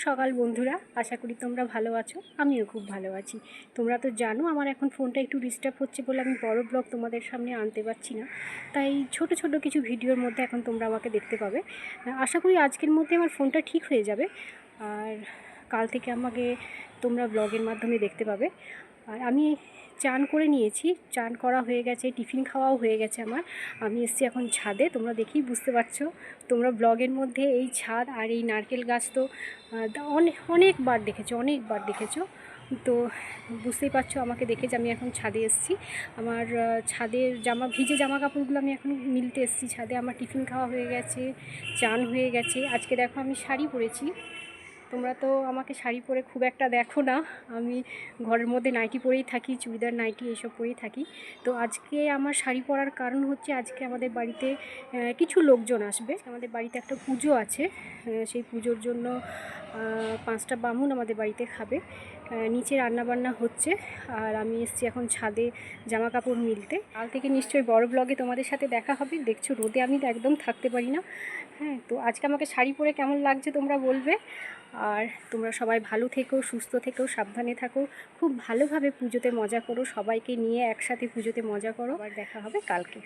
সকাল বন্ধুরা, আশা করি তোমরা ভালো আছো। আমিও খুব ভালো আছি। তোমরা তো জানো আমার এখন ফোনটা একটু ডিস্টার্ব হচ্ছে বলে আমি বড় ব্লগ তোমাদের সামনে আনতে পারছি না, তাই ছোট ছোট কিছু ভিডিওর মধ্যে এখন তোমরা আমাকে দেখতে পাবে। আশা করি আজকের মধ্যে আমার ফোনটা ঠিক হয়ে যাবে, আর কাল থেকে আমাকে তোমরা ব্লগের মাধ্যমে দেখতে পাবে। আর আমি চান করে নিয়েছি, চান করা হয়ে গেছে, টিফিন খাওয়াও হয়ে গেছে আমার। আমি এসেছি এখন ছাদে, তোমরা দেখেই বুঝতে পারছো। তোমরা ব্লগের মধ্যে এই ছাদ আর এই নারকেল গাছ তো অনেকবার দেখেছো। তো বুঝতেই পারছো আমাকে দেখে যে আমি এখন ছাদে এসেছি। আমার ছাদের ভিজে জামা কাপড়গুলো আমি এখন মিলতে এসেছি ছাদে। আমার টিফিন খাওয়া হয়ে গেছে, চান হয়ে গেছে। আজকে দেখো আমি শাড়ি পরেছি। তোমরা তো আমাকে শাড়ি পরে খুব একটা দেখো না, আমি ঘরের মধ্যে নাইটি পরেই থাকি, চুড়িদার নাইটি এইসব পরেই থাকি। তো আজকে আমার শাড়ি পরার কারণ হচ্ছে আজকে আমাদের বাড়িতে কিছু লোকজন আসবে। আমাদের বাড়িতে একটা পুজো আছে, সেই পুজোর জন্য 5টা বামুন আমাদের বাড়িতে খাবে। নিচে রান্নাবান্না হচ্ছে, আর আমি এসেছি এখন ছাদে জামা কাপড় মিলতে। কাল থেকে নিশ্চয়ই বড় ব্লগে তোমাদের সাথে দেখা হবে। দেখছো রোদে আমি তো একদম থাকতে পারি না। হ্যাঁ, তো আজকে আমাকে শাড়ি পরে কেমন লাগছে তোমরা বলবে। আর তোমরা সবাই ভালো থেকো, সুস্থ থেকো, সাবধানে থাকো, খুব ভালোভাবে পুজোতে মজা করো, সবাইকে নিয়ে একসাথে পুজোতে মজা করো। আবার দেখা হবে কালকে।